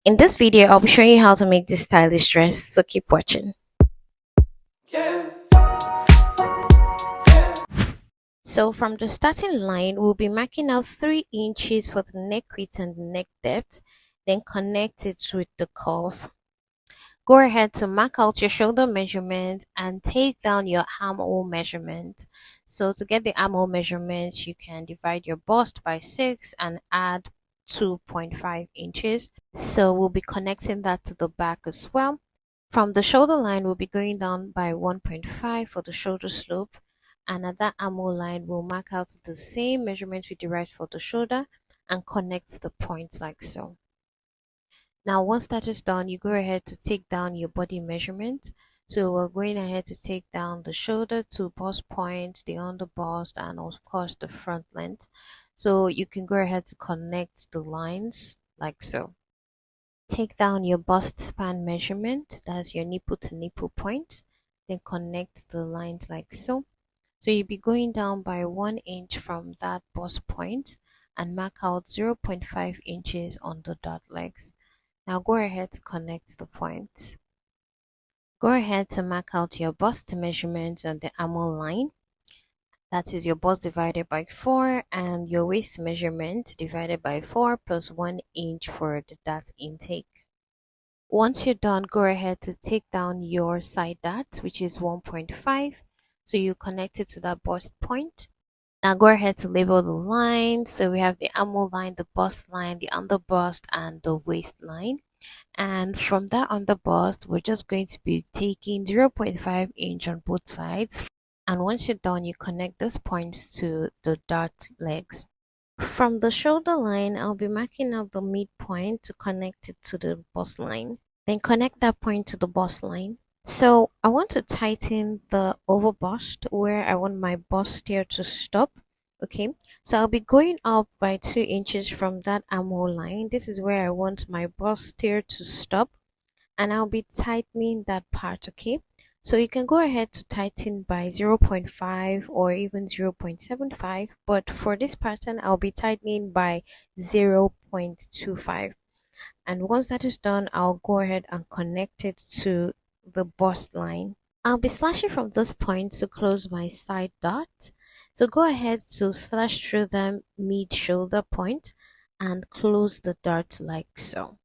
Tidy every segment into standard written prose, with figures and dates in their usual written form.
In this video, I'll be showing you how to make this stylish dress, so keep watching. So from the starting line, we'll be marking out 3 inches for the neck width and the neck depth, then connect it with the curve. Go ahead to mark out your shoulder measurement and take down your armhole measurement. So to get the armhole measurements, you can divide your bust by 6 and add 2.5 inches. So we'll be connecting that to the back as well. From the shoulder line, we'll be going down by 1.5 for the shoulder slope. And at that armhole line, we'll mark out the same measurement we derived for the shoulder and connect the points like so. Now, once that is done, you go ahead to take down your body measurement. So we're going ahead to take down the shoulder to bust point, the under bust, and of course the front length. So you can go ahead to connect the lines like so. Take down your bust span measurement, that's your nipple to nipple point, then connect the lines like so. So you'll be going down by 1 inch from that bust point and mark out 0.5 inches on the dot legs. Now go ahead to connect the points. Go ahead to mark out your bust measurement on the armhole line. That is your bust divided by 4 and your waist measurement divided by 4 plus 1 inch for the dart intake. Once you're done, go ahead to take down your side dart, which is 1.5. So you connect it to that bust point. Now go ahead to label the lines. So we have the armhole line, the bust line, the under bust, and the waistline. And from that under bust, we're just going to be taking 0.5 inch on both sides. And once you're done, you connect those points to the dart legs. From the shoulder line, I'll be marking out the midpoint to connect it to the bust line. Then connect that point to the bust line. So I want to tighten the over bust where I want my bustier to stop. Okay, so I'll be going up by 2 inches from that armhole line. This is where I want my bustier to stop, and I'll be tightening that part. Okay, so you can go ahead to tighten by 0.5 or even 0.75, but for this pattern I'll be tightening by 0.25. And once that is done, I'll go ahead and connect it to the bust line. I'll be slashing from this point to close my side dot. So go ahead to slash through the mid shoulder point and close the dart like so.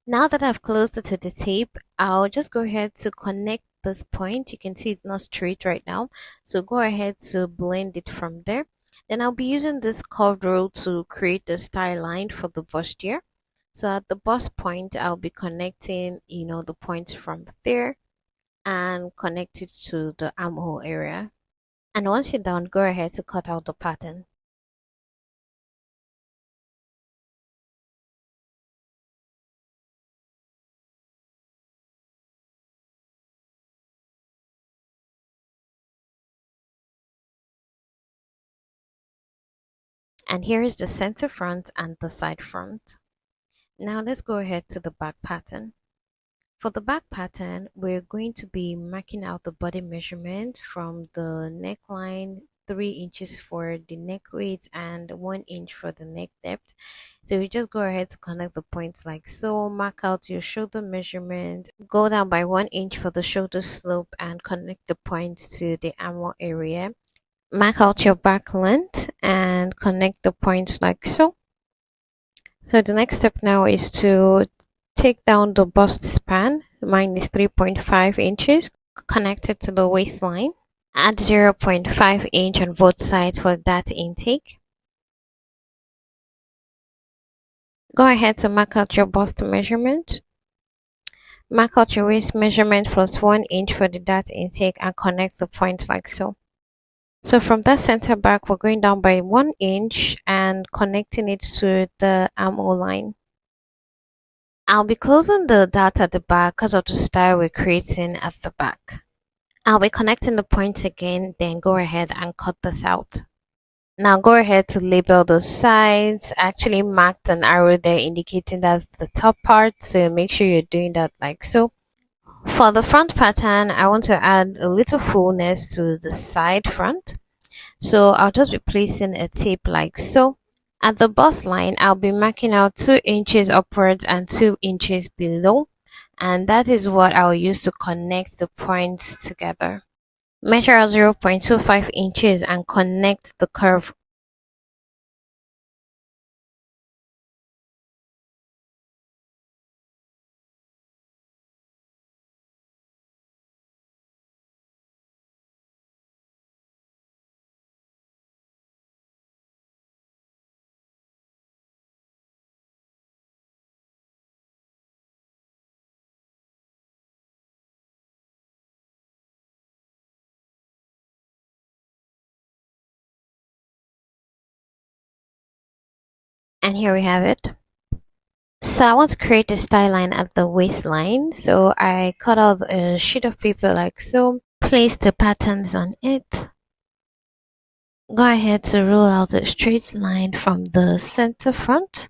Now that I've closed it to the tape, I'll just go ahead to connect this point. You can see it's not straight right now, so go ahead to blend it from there. Then I'll be using this curved rule to create the style line for the bustier. So at the bust point, I'll be connecting, the points from there and connect it to the armhole area. And once you're done, go ahead to cut out the pattern. And here is the center front and the side front. Now let's go ahead to the back pattern. For the back pattern, we're going to be marking out the body measurement from the neckline, 3 inches for the neck width and 1 inch for the neck depth. So we just go ahead to connect the points like so. Mark out your shoulder measurement, go down by 1 inch for the shoulder slope and connect the points to the armhole area. Mark out your back length and connect the points like so. So the next step now is to take down the bust span. Mine is 3.5 inches. Connect it to the waistline. Add 0.5 inch on both sides for that intake. Go ahead to mark out your bust measurement. Mark out your waist measurement plus 1 inch for the dart intake and connect the points like so. So from that center back, we're going down by 1 inch and connecting it to the armhole line. I'll be closing the dart at the back because of the style we're creating at the back. I'll be connecting the points again, then go ahead and cut this out. Now go ahead to label the sides. I actually marked an arrow there indicating that's the top part, so make sure you're doing that like so. For the front pattern, I want to add a little fullness to the side front. So I'll just be placing a tape like so At the bust line, I'll be marking out 2 inches upwards and 2 inches below, and that is what I'll use to connect the points together. Measure out 0.25 inches and connect the curve. And here we have it. So I want to create a style line at the waistline. So I cut out a sheet of paper like so, place the patterns on it. Go ahead to roll out a straight line from the center front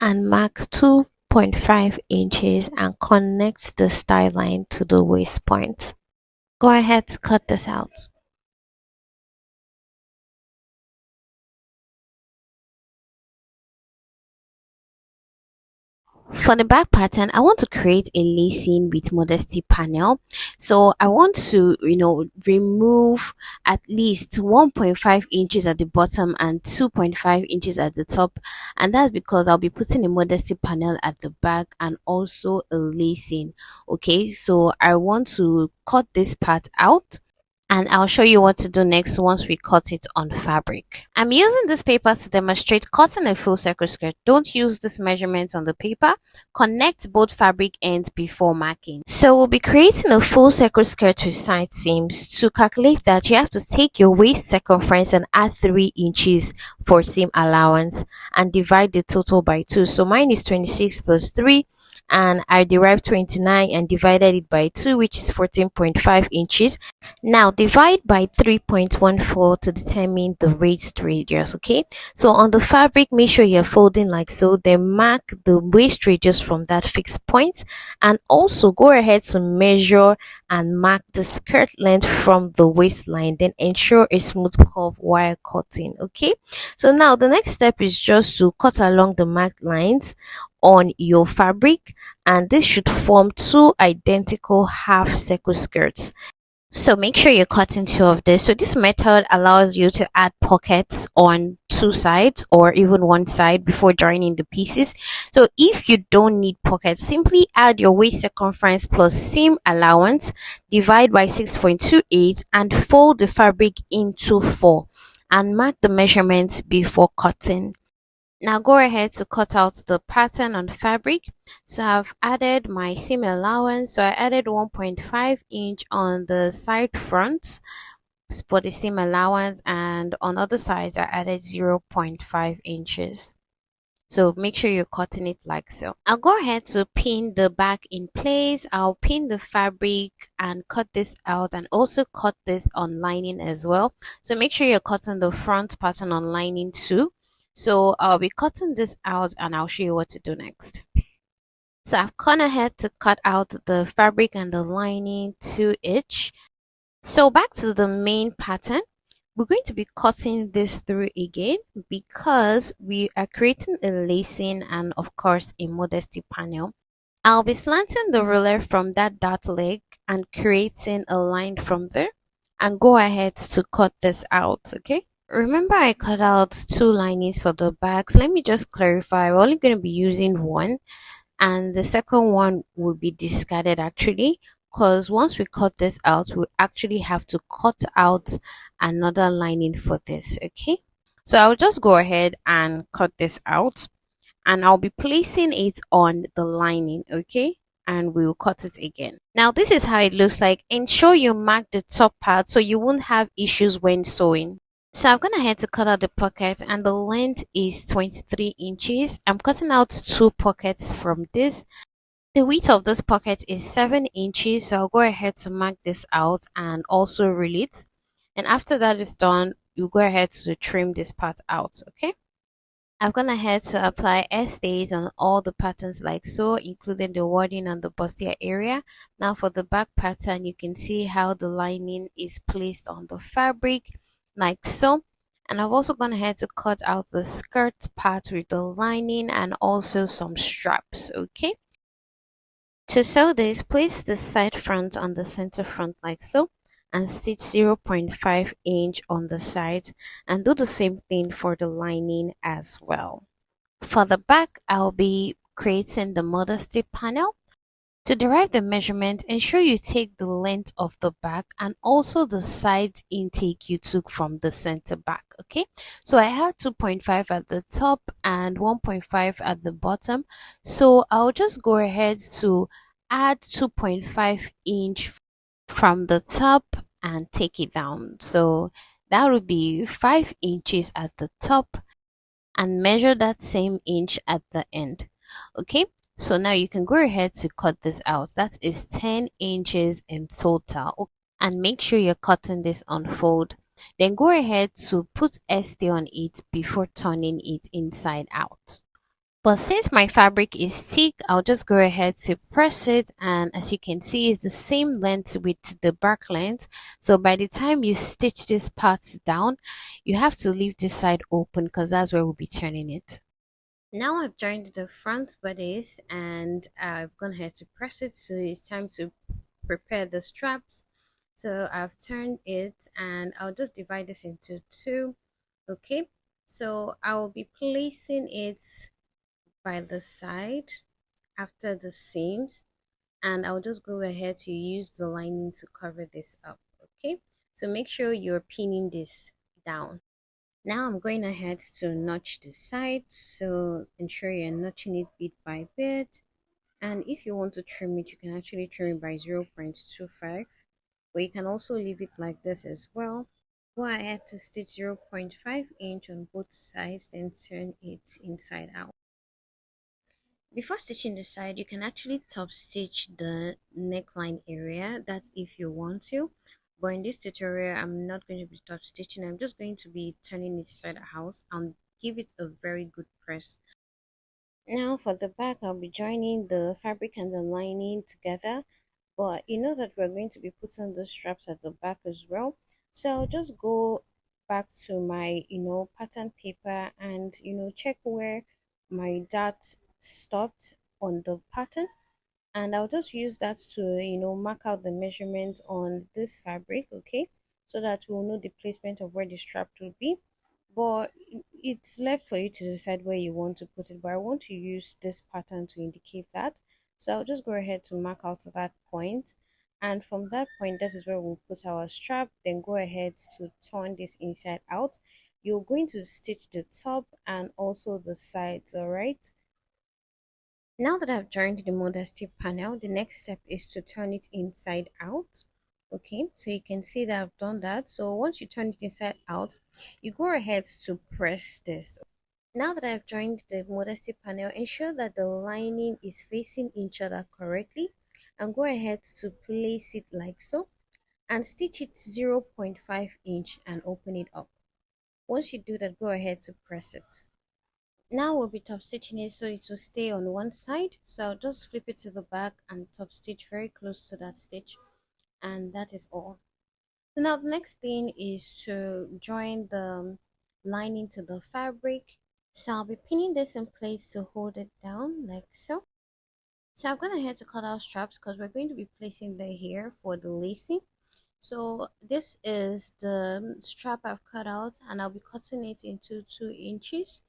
and mark 2.5 inches and connect the style line to the waist point. Go ahead to cut this out. For the back pattern, I want to create a lacing with modesty panel. So I want to, remove at least 1.5 inches at the bottom and 2.5 inches at the top. And that's because I'll be putting a modesty panel at the back and also a lacing. Okay, so I want to cut this part out, and I'll show you what to do next once we cut it on fabric. I'm using this paper to demonstrate cutting a full circle skirt. Don't use this measurement on the paper. Connect both fabric ends before marking. So we'll be creating a full circle skirt with side seams. To calculate that, you have to take your waist circumference and add 3 inches for seam allowance and divide the total by 2. So mine is 26 plus 3, and I derived 29 and divided it by 2, which is 14.5 inches. Now divide by 3.14 to determine the waist radius. Okay, so on the fabric, make sure you're folding like so, then mark the waist radius from that fixed point, and also go ahead to measure and mark the skirt length from the waistline, then ensure a smooth curve while cutting. Okay, so now the next step is just to cut along the marked lines on your fabric, and this should form two identical half circle skirts. So make sure you're cutting 2 of this. So this method allows you to add pockets on 2 sides or even one side before joining the pieces. So if you don't need pockets, simply add your waist circumference plus seam allowance, divide by 6.28 and fold the fabric into 4 and mark the measurements before cutting. Now go ahead to cut out the pattern on fabric. So I've added my seam allowance. So I added 1.5 inch on the side front for the seam allowance, and on other sides I added 0.5 inches. So make sure you're cutting it like so. I'll go ahead to pin the back in place. I'll pin the fabric and cut this out, and also cut this on lining as well. So make sure you're cutting the front pattern on lining too. So I'll be cutting this out and I'll show you what to do next. So I've gone ahead to cut out the fabric and the lining to each. So back to the main pattern, we're going to be cutting this through again because we are creating a lacing and of course a modesty panel. I'll be slanting the ruler from that dart leg and creating a line from there, and go ahead to cut this out. Okay, remember I cut out 2 linings for the back. So let me just clarify, we're only going to be using one, and the second one will be discarded actually, because once we cut this out, we actually have to cut out another lining for this. Okay, so I'll just go ahead and cut this out, and I'll be placing it on the lining. Okay, and we'll cut it again. Now this is how it looks like. Ensure you mark the top part so you won't have issues when sewing. So I'm gonna head to cut out the pocket, and the length is 23 inches. I'm cutting out 2 pockets from this. The width of this pocket is 7 inches, so I'll go ahead to mark this out and also reel it. And after that is done, you go ahead to trim this part out. Okay, I've gone ahead to apply S-stays on all the patterns like so, including the wording on the bustier area. Now for the back pattern, you can see how the lining is placed on the fabric like so, And I've also gone ahead to cut out the skirt part with the lining and also some straps. Okay. To sew this, place the side front on the center front like so and stitch 0.5 inch on the sides and do the same thing for the lining as well. For the back, I'll be creating the modesty panel. To derive the measurement, ensure you take the length of the back and also the side intake you took from the center back. Okay, so I have 2.5 at the top and 1.5 at the bottom. So I'll just go ahead to add 2.5 inch from the top and take it down. So that would be 5 inches at the top and measure that same inch at the end. Okay, so now you can go ahead to cut this out. That is 10 inches in total. And make sure you're cutting this on fold. Then go ahead to put ST on it before turning it inside out. But since my fabric is thick, I'll just go ahead to press it, and as you can see, it's the same length with the back length. So by the time you stitch this part down, you have to leave this side open because that's where we'll be turning it. Now I've joined the front bodice and I've gone ahead to press it, so it's time to prepare the straps. So I've turned it and I'll just divide this into two. Okay, so I will be placing it by the side after the seams, and I'll just go ahead to use the lining to cover this up. Okay, so make sure you're pinning this down. Now I'm going ahead to notch the sides, so ensure you're notching it bit by bit. And if you want to trim it, you can actually trim it by 0.25, but you can also leave it like this as well. Go ahead to stitch 0.5 inch on both sides, then turn it inside out. Before stitching the side, you can actually top stitch the neckline area. That's if you want to. But in this tutorial, I'm not going to be top stitching. I'm just going to be turning it side out and give it a very good press. Now for the back, I'll be joining the fabric and the lining together. But you know that we're going to be putting the straps at the back as well. So I'll just go back to my, pattern paper and, check where my dot stopped on the pattern, and I'll just use that to mark out the measurement on this fabric. Okay, so that we'll know the placement of where the strap will be. But it's left for you to decide where you want to put it, but I want to use this pattern to indicate that. So I'll just go ahead to mark out that point, and from that point, that is where we'll put our strap. Then go ahead to turn this inside out. You're going to stitch the top and also the sides. All right, now that I've joined the modesty panel, the next step is to turn it inside out. Okay, so you can see that I've done that. So once you turn it inside out, you go ahead to press this. Now that I've joined the modesty panel, ensure that the lining is facing each other correctly and go ahead to place it like so and stitch it 0.5 inch and open it up. Once you do that, go ahead to press it. Now we'll be top stitching it so it will stay on one side. So I'll just flip it to the back and top stitch very close to that stitch, and that is all. So now the next thing is to join the lining to the fabric. So I'll be pinning this in place to hold it down like so. So I'm going ahead to cut out straps because we're going to be placing the hair for the lacing. So this is the strap I've cut out, and I'll be cutting it into 2 inches.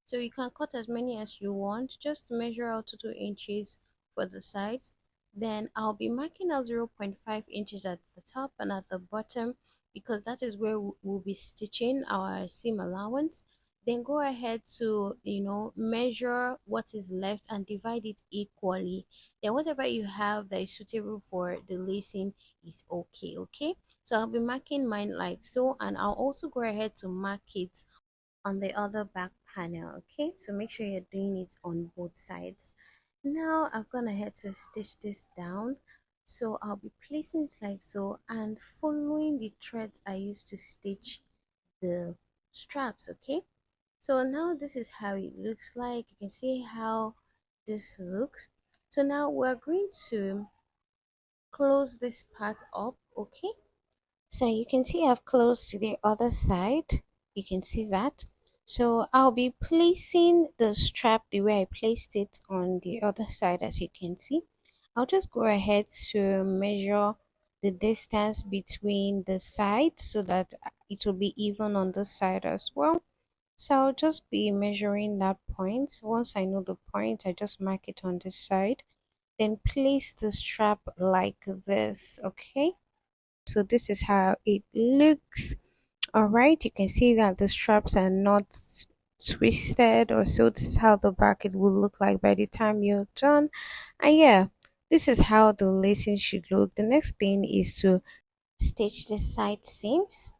So you can cut as many as you want, just measure out to 2 inches for the sides. Then I'll be marking out 0.5 inches at the top and at the bottom because that is where we'll be stitching our seam allowance. Then go ahead to measure what is left and divide it equally. Then whatever you have that is suitable for the lacing is okay. So I'll be marking mine like so, and I'll also go ahead to mark it on the other back panel. Okay, so make sure you're doing it on both sides. Now I've gone ahead to stitch this down, so I'll be placing it like so and following the threads I used to stitch the straps. Okay, so now this is how it looks like. You can see how this looks. So now we're going to close this part up. Okay, so you can see I've closed to the other side. You can see that. So I'll be placing the strap the way I placed it on the other side, as you can see. I'll just go ahead to measure the distance between the sides so that it will be even on this side as well. So I'll just be measuring that point. Once I know the point, I just mark it on this side. Then place the strap like this, okay? So this is how it looks. All right, you can see that the straps are not twisted or so. This is how the back it will look like by the time you're done. And yeah, this is how the lacing should look. The next thing is to stitch the side seams.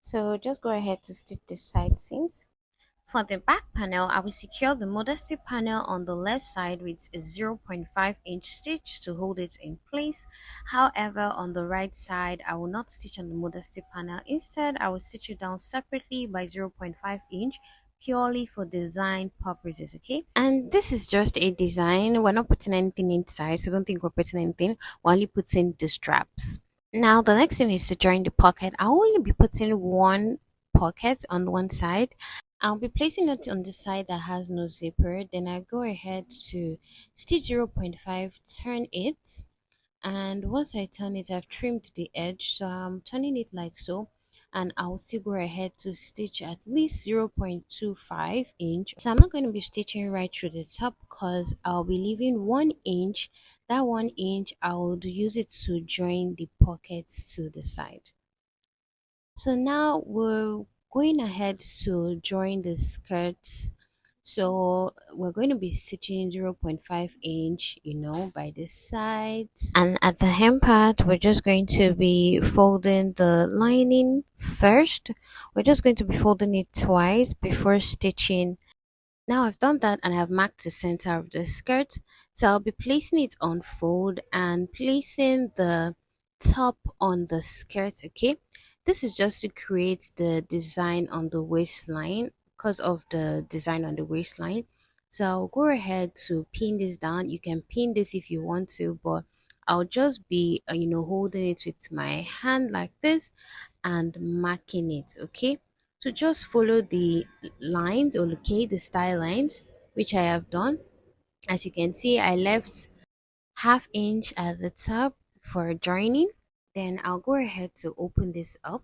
So just go ahead to stitch the side seams. For the back panel, I will secure the modesty panel on the left side with a 0.5-inch stitch to hold it in place. However, on the right side, I will not stitch on the modesty panel. Instead, I will stitch it down separately by 0.5 inch purely for design purposes, okay? And this is just a design. We're not putting anything inside, so don't think we're putting anything. We're only putting the straps. Now, the next thing is to join the pocket. I'll only be putting one pocket on one side. I'll be placing it on the side that has no zipper. Then I go ahead to stitch 0.5, turn it, and once I turn it, I've trimmed the edge, so I'm turning it like so, and I'll still go ahead to stitch at least 0.25 inch. So I'm not going to be stitching right through the top because I'll be leaving 1 inch. That 1 inch I would use it to join the pockets to the side. So now we're going ahead to join the skirts. So we're going to be stitching 0.5 inch, by the sides. And at the hem part, we're just going to be folding the lining first. We're just going to be folding it twice before stitching. Now I've done that and I've marked the center of the skirt. So I'll be placing it on fold and placing the top on the skirt, okay? This is just to create the design on the waistline because of the design on the waistline. So I'll go ahead to pin this down. You can pin this if you want to, but I'll just be, holding it with my hand like this and marking it, okay? So just follow the lines, or okay, the style lines, which I have done. As you can see, I left ½ inch at the top for joining. Then I'll go ahead to open this up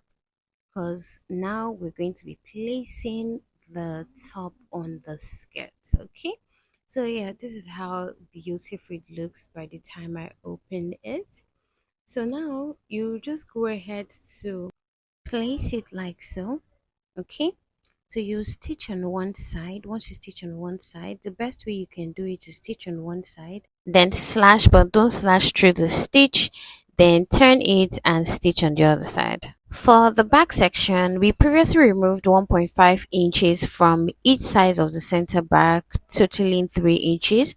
because now we're going to be placing the top on the skirt, okay? So yeah, this is how beautiful it looks by the time I open it. So now you just go ahead to place it like so, okay? So you stitch on one side. Once you stitch on one side, the best way you can do it is stitch on one side, then slash, but don't slash through the stitch, then turn it and stitch on the other side. For the back section, we previously removed 1.5 inches from each side of the center back, totaling 3 inches.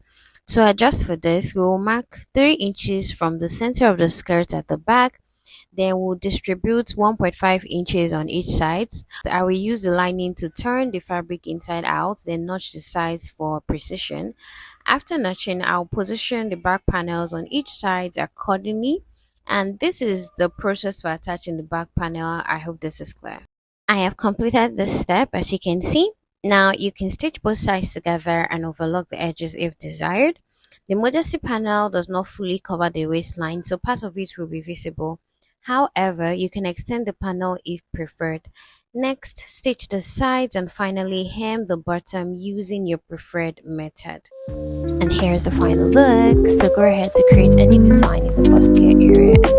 To adjust for this, we will mark 3 inches from the center of the skirt at the back. Then we'll distribute 1.5 inches on each side. I will use the lining to turn the fabric inside out, then notch the sides for precision. After notching, I'll position the back panels on each side accordingly. And this is the process for attaching the back panel. I hope this is clear. I have completed this step, as you can see. Now you can stitch both sides together and overlock the edges if desired. The modesty panel does not fully cover the waistline, so part of it will be visible. However, you can extend the panel if preferred. Next, stitch the sides and finally hem the bottom using your preferred method. And here's the final look. So go ahead to create any design in the bustier area and